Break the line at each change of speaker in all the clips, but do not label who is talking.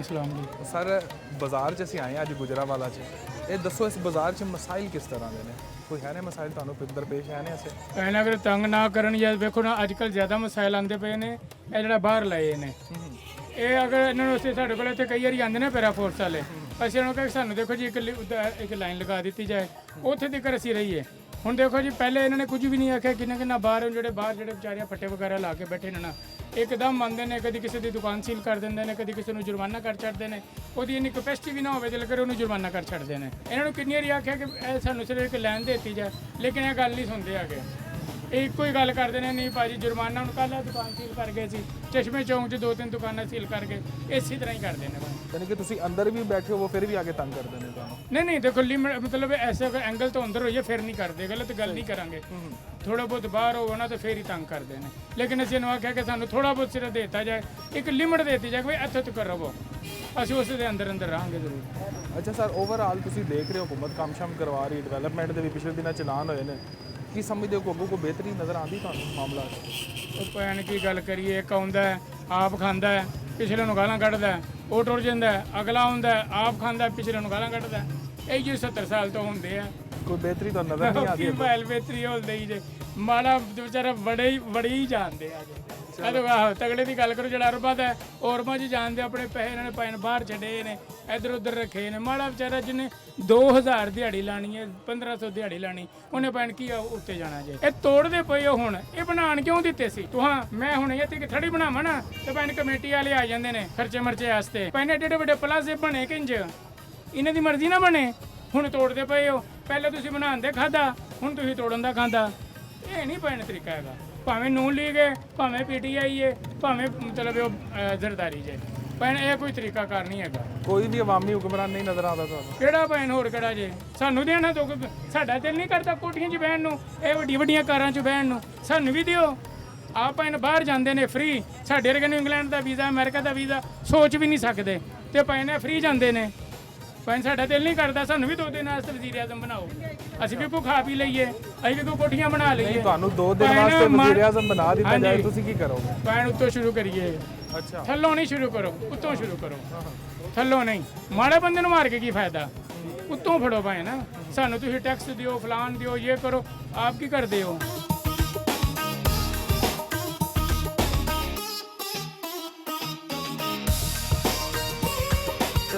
वालेकुम सलाम जी।
सर बाजार 'ਚ ਅਸੀਂ ਆਏ ਹਾਂ ਅੱਜ ਗੁਜਰਾਵਾਲਾ 'ਚ ਇਹ ਦੱਸੋ ਇਸ ਬਾਜ਼ਾਰ 'ਚ ਮਸਾਇਲ ਕਿਸ ਤਰ੍ਹਾਂ ਦੇ ਨੇ ਕੋਈ ਹੈ ਨੇ ਮਸਾਇਲ ਤੁਹਾਨੂੰ ਦਰਪੇਸ਼ ਹੈ ਨੇ ਐਸੇ
कहना अगर तंग ना करन या देखो ना अजकल ज़्यादा मसाइल आते पे ने ये जरा बाहर लाए ने ਇਹ ਅਗਰ ਇਹਨਾਂ ਨੂੰ ਅਸੀਂ ਸਾਡੇ ਕੋਲ ਇੱਥੇ ਕਈ ਵਾਰੀ ਆਉਂਦੇ ਨੇ ਪੈਰਾ ਫੋਰਸ ਵਾਲੇ ਅਸੀਂ ਉਹਨਾਂ ਨੂੰ ਕਹਿੰਦੇ ਸਾਨੂੰ ਦੇਖੋ ਜੀ ਇੱਕ ਲਾਈਨ ਲਗਾ ਦਿੱਤੀ ਜਾਏ ਉੱਥੇ ਤੱਕ ਅਸੀਂ ਰਹੀਏ। ਹੁਣ ਦੇਖੋ ਜੀ ਪਹਿਲੇ ਇਹਨਾਂ ਨੇ ਕੁਝ ਵੀ ਨਹੀਂ ਆਖਿਆ ਕਿੰਨਾ ਬਾਹਰ ਜਿਹੜੇ ਵਿਚਾਰਿਆਂ ਫੱਟੇ ਵਗੈਰਾ ਲਾ ਕੇ ਬੈਠੇ ਨੇ ਨਾ ਇੱਕਦਮ ਆਉਂਦੇ ਨੇ ਕਦੀ ਕਿਸੇ ਦੀ ਦੁਕਾਨ ਸੀਲ ਕਰ ਦਿੰਦੇ ਨੇ ਕਦੀ ਕਿਸੇ ਨੂੰ ਜੁਰਮਾਨਾ ਕਰ ਛੱਡਦੇ ਨੇ ਉਹਦੀ ਇੰਨੀ ਕਪੈਸਿਟੀ ਵੀ ਨਾ ਹੋਵੇ ਦਿਲ ਕਰੇ ਉਹਨੂੰ ਜੁਰਮਾਨਾ ਕਰ ਛੱਡਦੇ ਨੇ। ਇਹਨਾਂ ਨੂੰ ਕਿੰਨੀ ਵਾਰੀ ਆਖਿਆ ਕਿ ਇਹ ਸਾਨੂੰ ਸਿਰਫ ਇੱਕ ਲਾਈਨ ਦੇ ਦਿੱਤੀ ਜਾਏ ਲੇਕਿਨ ਇਹ ਗੱਲ ਨਹੀਂ ਸੁਣਦੇ ਹੈਗੇ। ਇਹ ਇੱਕੋ ਹੀ ਗੱਲ ਕਰਦੇ ਨੇ ਨਹੀਂ ਭਾਜੀ ਜੁਰਮਾਨਾ ਹੁਣ ਕੱਲ੍ਹ ਦੁਕਾਨ ਸੀਲ ਕਰ ਗਏ ਸੀ ਚਸ਼ਮੇ ਚੌਂਕ 'ਚ 2-3 ਦੁਕਾਨਾਂ ਸੀਲ ਕਰ ਗਏ ਇਸੇ ਤਰ੍ਹਾਂ ਹੀ ਕਰਦੇ ਨੇ।
ਯਾਨੀ ਕਿ ਤੁਸੀਂ ਅੰਦਰ ਵੀ ਬੈਠੇ ਹੋ ਫਿਰ ਵੀ ਆ ਕੇ ਤੰਗ ਕਰਦੇ ਨੇ ਤੁਹਾਨੂੰ।
नहीं देखो लिमिट मतलब ऐसे अगर एंगल तो अंदर होइए फिर नहीं करते गलत गल नहीं करांगे थोड़ा बहुत बाहर हो ना तो फिर ही तंग करते हैं लेकिन असं आख्या कि सानू थोड़ा बहुत सिर्फ देता जाए एक लिमिट देती जाए भाई इत्थे तक रहो ਅਸੀਂ ਉਸ ਦੇ ਅੰਦਰ ਰਹਾਂਗੇ ਜ਼ਰੂਰ।
ਅੱਛਾ ਸਰ ਓਵਰਆਲ ਤੁਸੀਂ ਦੇਖ ਰਹੇ ਹੋ ਹੁਕੂਮਤ ਕੰਮ ਸ਼ਾਮ ਕਰਵਾ ਰਹੀ ਡਿਵੈਲਪਮੈਂਟ ਦੇ ਵੀ ਪਿਛਲੇ ਦਿਨਾਂ ਚਲਾਨ ਹੋਏ ਨੇ ਕੀ ਸਮਝਦੇ ਹੋ ਅੱਗੋਂ ਕੋਈ ਬਿਹਤਰੀ ਨਜ਼ਰ ਆਉਂਦੀ ਤੁਹਾਨੂੰ ਮਾਮਲਾ?
ਉਹ ਭੈਣ ਕੀ ਗੱਲ ਕਰੀਏ ਇੱਕ ਆਉਂਦਾ ਆਪ ਖਾਂਦਾ ਪਿਛਲੇ ਨੂੰ ਗਾਲਾਂ ਕੱਢਦਾ ਉਹ ਟੁਰ ਜਾਂਦਾ ਅਗਲਾ ਆਉਂਦਾ ਆਪ ਖਾਂਦਾ ਪਿਛਲੇ ਨੂੰ ਗਾਲਾਂ ਕੱਢਦਾ ਇਹ ਜੀ 70 ਸਾਲ ਤੋਂ ਹੁੰਦੇ ਆ
ਕੋਈ ਬਿਹਤਰੀ ਤਾਂ ਨਜ਼ਰ ਨਹੀਂ ਆਉਂਦੀ।
ਕੀ ਫਾਇਲ ਬਿਹਤਰੀ ਹੁੰਦੀ ਹੀ ਜੇ ਮਾੜਾ ਵਿਚਾਰਾ ਬੜੇ ਹੀ ਜਾਣਦੇ ਆ ਜੇ ਆਹੋ ਤਗੜੇ ਦੀ ਗੱਲ ਕਰੋ ਜਿਹੜਾ ਅਰਬਾਂ ਦਾ ਔਰਬਾਂ 'ਚ ਜਾਣਦੇ ਆਪਣੇ ਪੈਸੇ ਇਹਨਾਂ ਨੇ ਪਾਇਨ ਬਾਹਰ ਛੱਡੇ ਨੇ ਇੱਧਰ ਉੱਧਰ ਰੱਖੇ ਨੇ ਮਾੜਾ ਵਿਚਾਰਾ ਜਿਹਨੇ 2000 ਦਿਹਾੜੀ ਲਾਣੀ ਹੈ 1500 ਦਿਹਾੜੀ ਲਾਣੀ ਉਹਨੇ ਪਾਇਨ ਕੀ ਉੱਤੇ ਜਾਣਾ ਜੇ ਇਹ ਤੋੜਦੇ ਪਏ ਹੁਣ ਇਹ ਬਣਾਉਣ ਕਿਉਂ ਦਿੱਤੇ ਸੀ ਤੁਹਾਂ ਮੈਂ ਹੁਣ ਇੱਥੇ ਕਿ ਥੜੀ ਬਣਾਵਾਂ ਨਾ ਤੇ ਪਾਇਨ ਕਮੇਟੀ ਵਾਲੇ ਆ ਜਾਂਦੇ ਨੇ ਖਰਚੇ ਮਰਚੇ ਵਾਸਤੇ ਪਾਇਨ ਏਡੇ ਵੱਡੇ ਪਲਾਜ਼ੇ ਬਣੇ ਕਿੰਜ ਇਹਨਾਂ ਦੀ ਮਰਜ਼ੀ ਨਾ ਬਣੇ ਹੁਣ ਤੋੜਦੇ ਪਏ ਹੋ ਪਹਿਲੇ ਤੁਸੀਂ ਬਣਾਉਣ ਦੇ ਖਾਦਾ ਹੁਣ ਤੁਸੀਂ ਤੋੜਨ ਦਾ ਖਾਂਦਾ ਇਹ ਨਹੀਂ ਪੈਣ ਤਰੀਕਾ ਹੈਗਾ। ਭਾਵੇਂ ਨੂਨ ਲੀਗ ਹੈ ਭਾਵੇਂ ਪੀਟੀਆਈ ਹੈ ਭਾਵੇਂ ਮਤਲਬ ਉਹ ਜ਼ਰਦਾਰੀ ਜੇ ਭੈਣ ਇਹ ਕੋਈ ਤਰੀਕਾ ਕਾਰ ਨਹੀਂ ਹੈਗਾ।
ਕੋਈ ਵੀ ਅਵਾਮੀ ਹੁਕਮਰਾਨ ਨਹੀਂ ਨਜ਼ਰ ਆਉਂਦਾ ਤੁਹਾਨੂੰ?
ਕਿਹੜਾ ਭੈਣ ਹੋਰ ਕਿਹੜਾ ਜੇ ਸਾਨੂੰ ਦੇਣਾ ਤੋਂ ਸਾਡਾ ਦਿਲ ਨਹੀਂ ਕਰਦਾ ਕੋਠੀਆਂ 'ਚ ਬਹਿਣ ਨੂੰ ਇਹ ਵੱਡੀਆਂ ਕਾਰਾਂ 'ਚ ਬਹਿਣ ਨੂੰ ਸਾਨੂੰ ਵੀ ਦਿਓ। ਆਪ ਭੈਣ ਬਾਹਰ ਜਾਂਦੇ ਨੇ ਫ੍ਰੀ ਸਾਡੇ ਵਰਗੇ ਨੂੰ ਇੰਗਲੈਂਡ ਦਾ ਵੀਜ਼ਾ ਅਮਰੀਕਾ ਦਾ ਵੀਜ਼ਾ ਸੋਚ ਵੀ ਨਹੀਂ ਸਕਦੇ ਤੇ ਭੈਣ ਫ੍ਰੀ ਜਾਂਦੇ ਨੇ। ਭੈਣ ਸਾਡਾ ਦਿਲ ਨਹੀਂ ਕਰਦਾ ਸਾਨੂੰ ਵੀ 2 ਦਿਨ ਵਾਸਤੇ ਵਜ਼ੀਰ ਆਜ਼ਮ ਬਣਾਓ ਅਸੀਂ ਵੀ ਕੋਈ ਖਾ ਪੀ ਲਈਏ ਅਸੀਂ ਵੀ ਕੋਈ ਕੋਠੀਆਂ ਬਣਾ ਲਈਏ।
ਤੁਹਾਨੂੰ 2 ਦਿਨ ਵਾਸਤੇ ਵਜ਼ੀਰ ਆਜ਼ਮ ਬਣਾ ਦਿੱਤਾ ਜਾਏ ਤੁਸੀਂ ਕੀ ਕਰੋਗੇ?
ਭੈਣ ਉੱਤੋਂ ਸ਼ੁਰੂ ਕਰੀਏ।
ਅੱਛਾ
ਥੱਲੋਂ ਨਹੀਂ ਸ਼ੁਰੂ ਕਰੋ ਉੱਤੋਂ ਸ਼ੁਰੂ ਕਰੋ ਥੱਲੋਂ ਨਹੀਂ ਮਾੜੇ ਬੰਦੇ ਨੂੰ ਮਾਰ ਕੇ ਕੀ ਫਾਇਦਾ ਉੱਤੋਂ ਫੜੋ ਭੈਣ ਸਾਨੂੰ ਤੁਸੀਂ ਟੈਕਸ ਦਿਓ ਫਲਾਨ ਦਿਓ ਇਹ ਕਰੋ ਆਪ ਕੀ ਕਰਦੇ ਹੋ?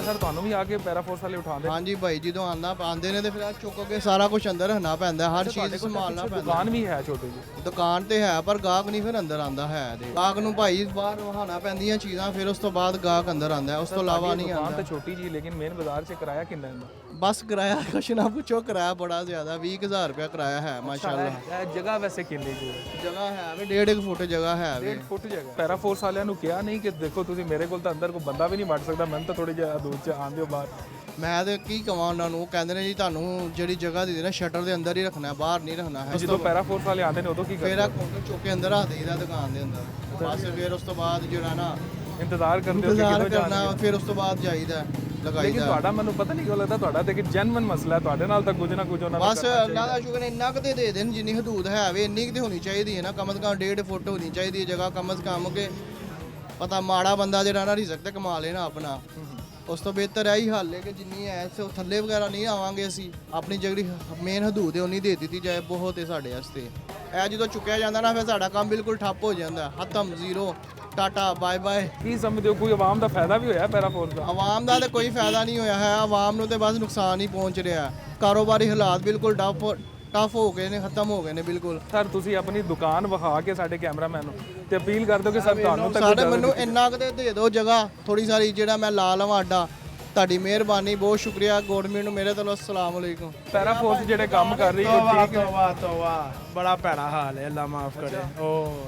ਸਰ ਤੁਹਾਨੂੰ ਵੀ ਆ ਕੇ ਪੈਰਾ ਫੋਰਸ ਵਾਲੇ ਉਠਾਉਂਦੇ?
ਹਾਂਜੀ ਭਾਈ ਜਦੋਂ ਆਉਂਦੇ ਨੇ ਤੇ ਫਿਰ ਚੁੱਕ ਕੇ ਸਾਰਾ ਕੁਝ ਅੰਦਰ ਰੱਖਣਾ ਪੈਂਦਾ ਹਰ ਚੀਜ਼ ਸੰਭਾਲਣਾ ਪੈਂਦਾ।
ਦੁਕਾਨ ਵੀ ਹੈ ਛੋਟੀ ਜਿਹੀ?
ਦੁਕਾਨ ਤੇ ਹੈ ਪਰ ਗਾਹਕ ਨਹੀਂ ਫਿਰ ਅੰਦਰ ਆਂਦਾ ਹੈ ਤੇ ਗਾਹਕ ਨੂੰ ਭਾਈ ਬਾਹਰ ਵਹਾਣਾ ਪੈਂਦੀਆਂ ਚੀਜ਼ਾਂ ਫਿਰ ਉਸ ਤੋਂ ਬਾਅਦ ਗਾਹਕ ਅੰਦਰ ਆਂਦਾ ਉਸ ਤੋਂ ਇਲਾਵਾ ਨਹੀਂ ਆਂਦਾ।
ਦੁਕਾਨ ਤਾਂ ਛੋਟੀ ਜੀ ਲੇਕਿਨ ਮੇਨ ਬਾਜ਼ਾਰ 'ਚ ਕਿਰਾਇਆ ਕਿੰਨਾ ਹੈ?
ਬਸ ਕਿਰਾਇਆ ਕੁਛ ਨਾ ਪੁੱਛੋ ਕਿਰਾਇਆ ਬੜਾ ਜ਼ਿਆਦਾ 20000 ਰੁਪਇਆ ਕਿਰਾਇਆ ਹੈ ਮਾਸ਼ਾਅੱਲਾ।
ਇਹ ਜਗ੍ਹਾ ਵੈਸੇ ਕਿੰਨੀ ਜੀ
ਜਗ੍ਹਾ ਹੈ ਵੀ 1.5 ਫੁੱਟ ਜਗ੍ਹਾ ਹੈ ਵੀ
1.5 ਫੁੱਟ ਜਗ੍ਹਾ। ਪੈਰਾ ਫੋਰਸ ਵਾਲਿਆਂ ਨੂੰ ਕਿਹਾ ਨਹੀਂ ਕਿ ਦੇਖੋ ਤੁਸੀਂ ਮੇਰੇ ਕੋਲ ਤਾਂ ਅੰਦਰ ਕੋਈ ਬੰਦਾ ਵੀ ਨਹੀਂ ਵੜ ਸਕਦਾ ਮੈਨੂੰ ਤਾਂ ਥੋੜੀ ਜਿਹਾ ਦੂਰ 'ਚ ਆਉਣ ਦਿਓ ਬਾਹਰ।
ਮੈਂ ਤੇ ਕੀ ਕਹਾਂ ਉਹਨਾਂ ਨੂੰ ਕਹਿੰਦੇ ਨੇ ਜੀ ਤੁਹਾਨੂੰ ਜਿਹੜੀ ਜਗ੍ਹਾ ਦੇ ਦੇਣਾ ਸ਼ਟਰ ਦੇ ਅੰਦਰ ਹੀ ਰੱਖਣਾ ਬਾਹਰ ਨਹੀਂ ਰੱਖਣਾ ਹੈ।
ਜਦੋਂ ਪੈਰਾ ਫੋਰਸ ਵਾਲੇ ਆਉਂਦੇ ਨੇ ਉਦੋਂ ਕੀ
ਫਿਰ ਆ ਕਾਊਂਟਰ ਚੁੱਕ ਕੇ ਅੰਦਰ ਰੱਖ ਦੇਈਦਾ ਦੁਕਾਨ ਦੇ ਅੰਦਰ ਬਸ ਫਿਰ ਉਸ ਤੋਂ ਬਾਅਦ ਜਿਹੜਾ ਨਾ
ਇੰਤਜ਼ਾਰ ਕਰਦੇ ਹੋ ਕਿ
ਇੰਤਜ਼ਾਰ
ਕਿਦੋਂ
ਕਰਨਾ ਫਿਰ ਉਸ ਤੋਂ ਬਾਅਦ ਜਾਈਦਾ
ਲੇਕਿਨ
ਲਗਾਈਦਾ।
ਤੁਹਾਡਾ ਮੈਨੂੰ ਪਤਾ ਨਹੀਂ ਕਿਉਂ ਲੱਗਦਾ ਤੁਹਾਡਾ ਤੇ ਇੱਕ ਜੈਨੂਇਨ ਮਸਲਾ ਹੈ ਤੁਹਾਡੇ ਨਾਲ ਤਾਂ ਕੁਝ ਨਾ ਕੁਝ ਉਹਨਾਂ
ਬਸ ਅੱਲਾ ਦਾ ਸ਼ੁਕਰ ਇੰਨਾ ਕੁ ਤੇ ਦੇ ਦੇਣ ਜਿੰਨੀ ਹਦੂਦ ਹੈ ਵੇ ਇੰਨੀ ਕੁ ਤੇ ਹੋਣੀ ਚਾਹੀਦੀ ਹੈ ਨਾ ਕਮ ਸੇ ਕਮ 1.5 ਫੁੱਟ ਹੋਣੀ ਚਾਹੀਦੀ ਹੈ ਜਗ੍ਹਾ ਕਮ ਸੇ ਕਮ ਕੇ ਪਤਾ ਮਾੜਾ ਬੰਦਾ ਜਿਹੜਾ ਨਾ ਰਿਜ਼ਕ ਤੇ ਕਮਾ ਲੈਣਾ ਆਪਣਾ ਉਸ ਤੋਂ ਬਿਹਤਰ ਹੈ ਹੀ ਹੱਲ ਹੈ ਕਿ ਜਿੰਨੀ ਐ ਥੱਲੇ ਵਗੈਰਾ ਨਹੀਂ ਆਵਾਂਗੇ ਅਸੀਂ ਆਪਣੀ ਜਿਹੜੀ ਮੇਨ ਹਦੂਦ ਹੈ ਉਨੀ ਦੇ ਦਿੱਤੀ ਜਾਏ ਬਹੁਤ ਹੈ ਸਾਡੇ ਵਾਸਤੇ। ਇਹ ਜਦੋਂ ਚੁੱਕਿਆ ਜਾਂਦਾ ਨਾ ਫਿਰ ਸਾਡਾ ਕੰਮ ਬਿਲਕੁਲ ਠੱਪ ਹੋ ਜਾਂਦਾ ਖਤਮ ਜ਼ੀਰੋ ਟਾਟਾ ਬਾਏ ਬਾਏ।
ਕੀ ਸਮਝਦੇ ਹੋ ਕੋਈ ਆਵਾਮ ਦਾ ਫਾਇਦਾ ਵੀ ਹੋਇਆ ਪੈਰਾ ਫੋਰਸ ਦਾ?
ਆਵਾਮ ਦਾ ਤਾਂ ਕੋਈ ਫਾਇਦਾ ਨਹੀਂ ਹੋਇਆ ਹੈ ਆਵਾਮ ਨੂੰ ਤੇ ਬਸ ਨੁਕਸਾਨ ਹੀ ਪਹੁੰਚ ਰਿਹਾ। ਕਾਰੋਬਾਰੀ ਹਾਲਾਤ ਬਿਲਕੁਲ ਟਫ ਹੋ ਗਏ ਨੇ ਖਤਮ ਹੋ ਗਏ ਨੇ ਬਿਲਕੁਲ।
ਸਰ ਤੁਸੀਂ ਆਪਣੀ ਦੁਕਾਨ ਵਿਖਾ ਕੇ ਸਾਡੇ ਕੈਮਰਾਮੈਨ ਨੂੰ ਤੇ ਅਪੀਲ ਕਰ ਦਿਓ ਕਿ ਸਰ ਤੁਹਾਨੂੰ ਤੱਕ
ਸਾਡੇ ਮੈਨੂੰ ਇੰਨਾ ਕੁ ਦੇ ਦਿਓ ਜਗ੍ਹਾ ਥੋੜੀ ਸਾਰੀ ਜਿਹੜਾ ਮੈਂ ਲਾ ਲਵਾਂ ਅੱਡਾ ਤੁਹਾਡੀ ਮਿਹਰਬਾਨੀ ਬਹੁਤ ਸ਼ੁਕਰੀਆ ਗੌਰਮੈਂਟ ਨੂੰ ਮੇਰੇ ਵੱਲੋਂ ਅਸਲਾਮ ਅਲੈਕੁਮ।
ਪੈਰਾ ਫੋਰਸ ਜਿਹੜੇ ਕੰਮ ਕਰ ਰਹੀ ਹੈ ਠੀਕ ਹੈ?
ਤੋਬਾ ਬੜਾ ਭੈੜਾ ਹਾਲ ਹੈ ਅੱਲਾ ਮਾਫ ਕਰੇ ਉਹ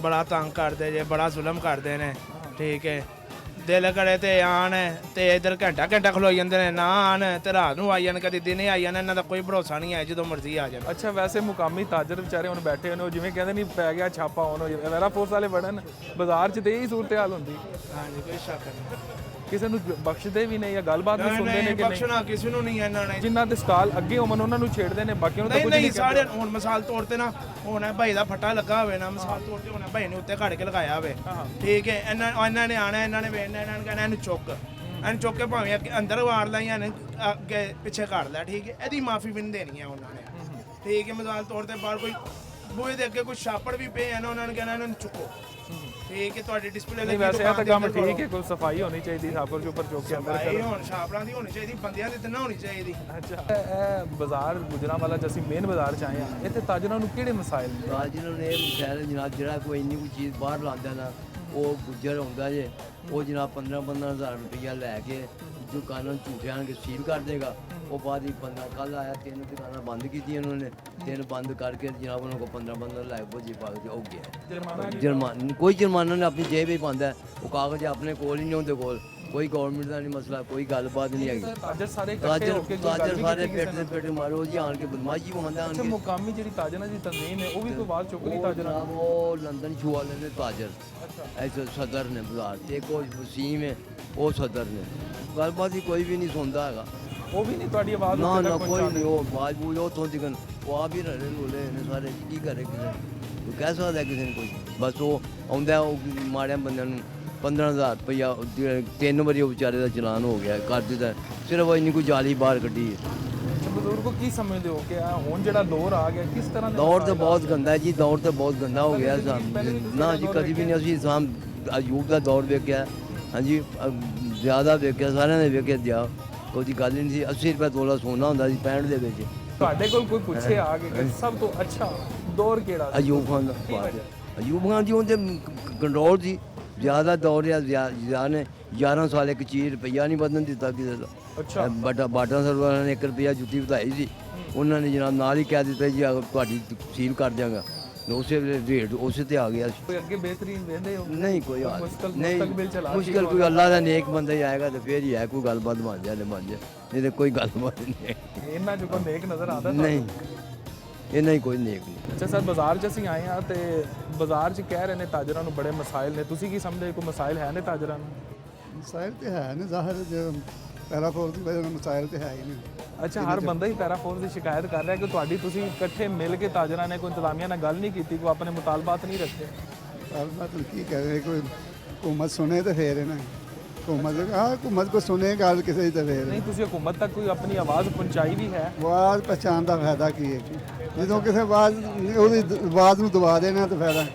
ਬੜਾ ਤੰਗ ਕਰਦੇ ਜੇ ਬੜਾ ਜ਼ੁਲਮ ਕਰਦੇ ਨੇ ਠੀਕ ਹੈ ਦਿਲ ਕਰੇ ਤੇ ਆਣ ਤੇ ਇਧਰ ਘੰਟਾ ਖਲੋਈ ਜਾਂਦੇ ਨੇ ਨਾ ਆਣ ਤੇ ਰਾਤ ਨੂੰ ਆਈ ਜਾਣ ਕਦੀ ਦਿਨੇ ਆਈ ਜਾਣ ਇਹਨਾਂ ਦਾ ਕੋਈ ਭਰੋਸਾ ਨਹੀਂ ਹੈ ਜਦੋਂ ਮਰਜ਼ੀ ਆ ਜਾਣ।
ਅੱਛਾ ਵੈਸੇ ਮੁਕਾਮੀ ਤਾਜਰ ਵਿਚਾਰੇ ਹੁਣ ਬੈਠੇ ਨੇ ਉਹ ਜਿਵੇਂ ਕਹਿੰਦੇ ਨਹੀਂ ਪੈ ਗਿਆ ਛਾਪਾ ਹੁਣ ਹੋ ਜਾਵੇ ਪੈਰਾ ਫੋਰਸ ਵਾਲੇ ਵੜਨ ਬਾਜ਼ਾਰ 'ਚ ਤੇ ਇਹੀ ਸੂਰਤ ਹਾਲ ਹੁੰਦੀ।
ਹਾਂਜੀ ਕੋਈ ਸ਼ੱਕ ਨਹੀਂ
ਕਿਸੇ ਨੂੰ ਬਖਸ਼ਦੇ ਵੀ ਨਹੀਂ ਜਾਂ ਗੱਲਬਾਤ ਵੀ ਸੁਣਦੇ ਨੇ ਕਿ
ਬਖਸ਼ਣਾ ਕਿਸੇ ਨੂੰ ਨਹੀਂ ਇਹਨਾਂ ਨੇ
ਜਿਨ੍ਹਾਂ ਦੇ ਸਟਾਲ ਅੱਗੇ ਹੋਣ ਉਹਨਾਂ ਨੂੰ ਛੇੜਦੇ ਨੇ ਬਾਕੀਆਂ ਨੂੰ ਤਾਂ
ਨਹੀਂ
ਕੁਝ
ਨਹੀਂ
ਨਹੀਂ
ਸਾਰੇ ਹੁਣ ਮਿਸਾਲ ਤੌਰ ਤੇ ਨਾ ਹੁਣ ਭਾਈ ਦਾ ਫੱਟਾ ਲੱਗਾ ਹੋਵੇ ਨਾ ਮਿਸਾਲ ਤੌਰ ਤੇ ਹੁਣ ਭਾਈ ਨੇ ਉੱਤੇ ਘੜ ਕੇ ਲਗਾਇਆ ਹੋਵੇ ਠੀਕ ਹੈ ਇਹਨਾਂ ਨੇ ਆਣਾ ਇਹਨਾਂ ਨੇ ਵੇਖਣਾ ਇਹਨਾਂ ਨੇ ਕਹਿਣਾ ਇਹਨੂੰ ਚੁੱਕ ਐਨ ਚੁੱਕ ਕੇ ਭਾਵੇਂ ਅੱਗੇ ਅੰਦਰ ਵਾੜ ਲੈ ਜਾਂ ਅੱਗੇ ਪਿੱਛੇ ਕਰ ਲੈ, ਠੀਕ ਹੈ। ਇਹਦੀ ਮਾਫੀ ਵੀ ਨਹੀਂ ਦੇਣੀ ਹੈ ਉਹਨਾਂ ਨੇ, ਠੀਕ ਹੈ। ਮਿਸਾਲ ਤੌਰ ਤੇ ਬਾਹਰ ਕੋਈ ਬੂਹੇ ਦੇ ਅੱਗੇ ਕੋਈ ਛਾਪੜ ਵੀ ਪਏ ਆ ਨਾ, ਉਹਨਾਂ ਨੇ ਕਹਿਣਾ ਇਹਨਾਂ ਨੂੰ ਚੁੱਕੋ, ਠੀਕ ਹੈ। ਤੁਹਾਡੀ ਡਿਸਪਲੇ
ਨਹੀਂ ਵੈਸੇ ਇਹ ਤਾਂ ਕੰਮ ਠੀਕ ਹੈ, ਕੋਈ ਸਫਾਈ ਹੋਣੀ ਚਾਹੀਦੀ ਛਾਪਰ ਦੇ ਉੱਪਰ ਚੁੱਕ ਕੇ ਅੰਦਰ
ਸਫਾਈ ਹੁਣ ਛਾਪੜਾਂ ਦੀ ਹੋਣੀ ਚਾਹੀਦੀ, ਬੰਦਿਆਂ ਦੀ ਤਾਂ ਨਾ ਹੋਣੀ ਚਾਹੀਦੀ।
ਅੱਛਾ ਇਹ ਬਾਜ਼ਾਰ ਗੁਜਰਾਂਵਾਲਾ ਚ ਅਸੀਂ ਮੇਨ ਬਾਜ਼ਾਰ ਚ ਆਏ ਆ, ਇੱਥੇ ਤਾਜਰਾਂ ਨੂੰ ਕਿਹੜੇ ਮਸਾਇਲ ਨੇ?
ਤਾਜਰਾਂ ਨੂੰ ਇਹ ਮਸੈਲ ਜਨਾਬ ਜਿਹੜਾ ਕੋਈ ਇੰਨੀ ਕੋਈ ਚੀਜ਼ ਬਾਹਰ ਲਾਉਂਦਾ ਨਾ, ਉਹ ਗੁੱਜਰ ਹੁੰਦਾ ਜੇ, ਉਹ ਜਨਾਬ 15,000 ਰੁਪਈਆ ਲੈ ਕੇ ਦੁਕਾਨਾਂ ਝੂਠਿਆਂ ਕੇ ਸੀਲ ਕਰ ਦੇਗਾ। ਉਹ ਬਾਅਦ ਹੀ ਬੰਦਾ ਕੱਲ ਆਇਆ, 3 ਦੁਕਾਨਾਂ ਬੰਦ ਕੀਤੀਆਂ ਉਹਨਾਂ ਨੇ, 3 ਬੰਦ ਕਰਕੇ ਜਨਾਬ ਉਹਨਾਂ ਕੋਲ 15 ਲੱਖ ਬੋਝੀ ਪਾ ਕੇ ਹੋ ਗਿਆ ਜੁਰਮਾਨਾ। ਕੋਈ ਜੁਰਮਾਨਾ ਨਹੀਂ, ਆਪਣੀ ਜੇਬ ਹੀ ਪਾਉਂਦਾ, ਉਹ ਕਾਗਜ਼ ਆਪਣੇ ਕੋਲ ਹੀ ਨਹੀਂ ਹੁੰਦੇ ਕੋਲ, ਕੋਈ ਗਵਰਨਮੈਂਟ ਦਾ ਨਹੀਂ ਮਸਲਾ, ਕੋਈ ਗੱਲਬਾਤ ਨਹੀਂ ਹੈਗੀ।
ਤਾਜਰ ਸਾਰੇ ਇਕੱਠੇ ਹੋ ਕੇ
ਤਾਜਰ ਸਾਰੇ ਪੇਟ ਦੇ ਪੇਟ ਮਾਰੋ ਜੀ, ਆਣ ਕੇ ਬਦਮਾਸ਼ੀ ਪਾਉਂਦਾ।
ਅੱਛਾ ਮੁਕਾਮੀ ਜਿਹੜੀ ਤਾਜਰਾਂ ਦੀ ਤਨਜ਼ੀਮ ਹੈ ਉਹ ਵੀ ਕੋਈ ਆਵਾਜ਼ ਚੁੱਕ ਰਹੀ ਤਾਜਰਾਂ?
ਉਹ ਲੰਦਨ ਛੂ ਵਾਲੇ ਨੇ ਤਾਜਰ, ਐਸੇ ਸਦਰ ਨੇ ਬਾਜ਼ਾਰ ਤੇ, ਕੋਈ ਵਸੀਮ ਹੈ ਉਹ ਸਦਰ ਨੇ, ਗੱਲਬਾਤ ਹੀ ਕੋਈ ਵੀ ਨਹੀਂ ਸੁਣਦਾ ਹੈਗਾ।
ਉਹ ਵੀ ਨਹੀਂ ਤੁਹਾਡੀ ਆਵਾਜ਼
ਨਾ
ਉੱਤੇ
ਨਾ
ਤੱਕ
ਕੋਈ ਨਹੀਂ,
ਪਹੁੰਚਾਉਂਦੇ?
ਉਹ ਆਵਾਜ਼ ਬੂਝ ਉੱਥੋਂ ਦਿਖਣ, ਉਹ ਆ ਵੀ ਰਹੇ ਲੋਲੇ ਨੇ ਸਾਰੇ, ਕੀ ਕਰੇ ਕਿਸੇ ਕੋਈ ਕਹਿ ਸਕਦਾ ਕਿਸੇ ਨੂੰ ਕੋਈ? ਬਸ ਉਹ ਆਉਂਦਾ, ਉਹ ਮਾੜਿਆਂ ਬੰਦਿਆਂ ਨੂੰ 15,000 ਰੁਪਈਆ 3 ਵਾਰੀ ਉਹ ਵਿਚਾਰੇ ਦਾ ਚਲਾਨ ਹੋ ਗਿਆ ਕਰ ਦਿੱਤਾ, ਸਿਰਫ ਇੰਨੀ ਕੋਈ ਜਾਲੀ ਬਾਹਰ ਕੱਢੀ ਹੈ।
ਬਜ਼ੁਰਗੋ ਕੀ ਸਮਝਦੇ ਹੋ ਕਿ ਹੁਣ ਜਿਹੜਾ ਦੌਰ ਆ ਗਿਆ ਕਿਸ ਤਰ੍ਹਾਂ
ਦੌਰ ਤਾਂ ਬਹੁਤ ਗੰਦਾ ਜੀ, ਦੌਰ ਤਾਂ ਬਹੁਤ ਗੰਦਾ ਹੋ ਗਿਆ ਨਾ ਜੀ, ਕਦੀ ਵੀ ਨਹੀਂ ਅਸੀਂ ਇਸਲਾਮ ਅਯੂਬ ਦਾ ਦੌਰ ਵੇਖਿਆ, ਹਾਂਜੀ ਜ਼ਿਆਦਾ ਵੇਖਿਆ, ਸਾਰਿਆਂ ਨੇ ਵੇਖਿਆ ਦਿਆ, ਕੋਈ ਗੱਲ ਹੀ ਨਹੀਂ ਸੀ। 80 ਰੁਪਏ ਤੋਲਾ ਸੋਨਾ ਹੁੰਦਾ ਸੀ 65 ਦੇ ਵਿੱਚ।
ਤੁਹਾਡੇ ਕੋਲ ਕੋਈ ਪੁੱਛੇ ਆ ਕਿ ਸਭ ਤੋਂ ਅੱਛਾ ਦੌਰ ਕਿਹੜਾ ਸੀ?
ਅਯੂਬ ਖਾਨ ਦਾ ਬਾਤ ਹੈ। ਅਯੂਬ ਖਾਨ ਜੀ ਉਹਦੇ ਕੰਟਰੋਲ ਸੀ, ਜ਼ਿਆਦਾ ਦੌਰ ਆ ਜ਼ਿਆਦਾ ਨੇ 11 ਸਾਲ ਇੱਕ ਚੀਜ਼ ਰੁਪਈਆ ਨਹੀਂ ਵਧਣ ਦਿੱਤਾ ਕਿਸੇ ਦਾ।
ਅੱਛਾ
ਬਾਟਾ ਸਰਵਰਾਂ ਨੇ 1 ਰੁਪਈਆ ਜੁੱਤੀ ਵਧਾਈ ਸੀ, ਉਹਨਾਂ ਨੇ ਜਨਾਬ ਨਾਲ ਹੀ ਕਹਿ ਦਿੱਤਾ ਜੀ ਤੁਹਾਡੀ ਸੀਲ ਕਰ ਦਿਆਂਗਾ, ਉਸੇ ਵੇਲੇ ਰੇਟ ਉਸੇ ਤੇ ਆ ਗਿਆ ਸੀ।
ਕੋਈ ਅੱਗੇ ਬਿਹਤਰੀਨ ਵੇਂਦੇ ਹੋ?
ਨਹੀਂ ਕੋਈ ਹਾਲ
ਮੁਸਤਕਬਲ ਚਲਾ
ਨਹੀਂ, ਮੁਸ਼ਕਿਲ ਕੋਈ ਅੱਲਾ ਦਾ ਨੇਕ ਬੰਦਾ ਹੀ ਆਏਗਾ ਤੇ ਫੇਰ ਹੀ ਹੈ ਕੋਈ ਗੱਲਬਾਤ ਬਣ ਜਾਏ, ਨਹੀਂ ਤੇ ਕੋਈ ਗੱਲਬਾਤ ਨਹੀਂ।
ਇਹਨਾਂ ਚੋਂ ਕੋਈ ਨੇਕ ਨਜ਼ਰ ਆਉਂਦਾ?
ਨਹੀਂ ਇਹਨਾਂ ਹੀ ਕੋਈ ਨੇਕ ਨਹੀਂ।
ਅੱਛਾ ਸਰ, ਬਾਜ਼ਾਰ 'ਚ ਅਸੀਂ ਆਏ ਆ ਤੇ ਬਾਜ਼ਾਰ 'ਚ ਕਹਿ ਰਹੇ ਨੇ ਤਾਜਰਾਂ ਨੂੰ ਬੜੇ ਮਸਾਇਲ ਨੇ, ਤੁਸੀਂ ਕੀ ਸਮਝਦੇ ਕੋਈ ਮਸਾਇਲ ਹੈ ਨੇ ਤਾਜਰਾਂ ਨੂੰ?
ਮਸਾਇਲ ਤੇ ਹੈ ਨੇ ਜ਼ਾਹਰ, ਜੋ ਪੈਰਾਫੋਰ ਦੀ ਵਜ੍ਹਾ ਨਾਲ ਮਸਾਇਲ ਤੇ ਹੈ ਹੀ ਨਹੀਂ।
ਅੱਛਾ ਹਰ ਬੰਦਾ ਹੀ ਪੈਰਾਫੋਰਸ ਦੀ ਸ਼ਿਕਾਇਤ ਕਰ ਰਿਹਾ ਕਿ ਤੁਹਾਡੀ ਤੁਸੀਂ ਇਕੱਠੇ ਮਿਲ ਕੇ ਤਾਜਰਾਂ ਨੇ ਕੋਈ ਇੰਤਜ਼ਾਮੀਆ ਨਾਲ ਗੱਲ ਨਹੀਂ ਕੀਤੀ, ਕੋਈ ਆਪਣੇ ਮੁਤਾਲਬਾਤ ਨਹੀਂ ਰੱਖੇ?
ਮਤਲਬ ਕੀ ਕਹਿ ਰਹੇ, ਕੋਈ ਹੁਕੂਮਤ ਸੁਣੇ ਤੇ ਫੇਰ ਹੈ ਨਾ, ਹੁਕੂਮਤ ਕੋ ਸੁਣੇ ਗੱਲ ਕਿਸੇ ਦੀ ਤੇ ਫੇਰ।
ਨਹੀਂ ਤੁਸੀਂ ਹਕੂਮਤ ਤੱਕ ਕੋਈ ਆਪਣੀ ਆਵਾਜ਼ ਪਹੁੰਚਾਈ ਵੀ ਹੈ?
ਆਵਾਜ਼ ਪਛਾਣ ਦਾ ਫਾਇਦਾ ਕੀ ਹੈ? ਜਦੋਂ ਕਿਸੇ ਆਵਾਜ਼ ਉਹਦੀ ਆਵਾਜ਼ ਨੂੰ ਦਬਾ ਦੇਣਾ ਤਾਂ ਫਾਇਦਾ।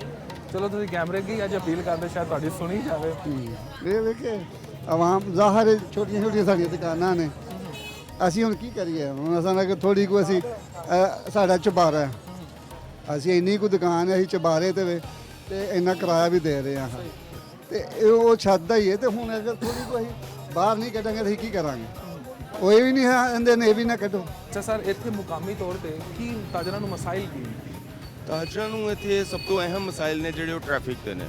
ਚਲੋ ਤੁਸੀਂ ਕੈਮਰੇ ਕੀ ਅੱਜ ਅਪੀਲ ਕਰਦੇ, ਸ਼ਾਇਦ ਤੁਹਾਡੀ ਸੁਣੀ ਜਾਵੇ।
ਇਹ ਵੇਖੇ ਆਵਾਮ ਜ਼ਾਹਰ ਛੋਟੀਆਂ ਛੋਟੀਆਂ ਸਾਡੀਆਂ ਦੁਕਾਨਾਂ ਨੇ, ਅਸੀਂ ਹੁਣ ਕੀ ਕਰੀਏ? ਹੁਣ ਅਸਾਂ ਕਿ ਥੋੜੀ ਕੋ ਅਸੀਂ ਸਾਡਾ ਚੁਬਾਰਾ ਹੈ, ਅਸੀਂ ਇੰਨੀ ਕੁ ਦੁਕਾਨ ਹੈ, ਅਸੀਂ ਚੁਬਾਰੇ ਤੇ ਇੰਨਾ ਕਿਰਾਇਆ ਵੀ ਦੇ ਰਹੇ ਹਾਂ ਤੇ ਉਹ ਛੱਡਦਾ ਹੀ ਹੈ। ਤੇ ਹੁਣ ਅਗਰ ਥੋੜੀ ਕੋ ਅਸੀਂ ਬਾਹਰ ਨਹੀਂ ਕੱਢਾਂਗੇ ਤਾਂ ਅਸੀਂ ਕੀ ਕਰਾਂਗੇ? ਉਹ ਇਹ ਵੀ ਨਹੀਂ ਹੈ ਇਹਦੇ ਨੇ, ਇਹ ਵੀ ਨਾ ਕੱਢੋ।
ਅੱਛਾ ਸਰ, ਇੱਥੇ ਮੁਕਾਮੀ ਤੌਰ ਤੇ ਕੀ ਤਾਜਰਾਂ ਨੂੰ ਮਸਾਇਲ ਕੀ?
ਤਾਜਰਾਂ ਨੂੰ ਇੱਥੇ ਸਭ ਤੋਂ ਅਹਿਮ ਮਸਾਇਲ ਨੇ ਜਿਹੜੇ ਉਹ ਟ੍ਰੈਫਿਕ ਦੇ ਨੇ।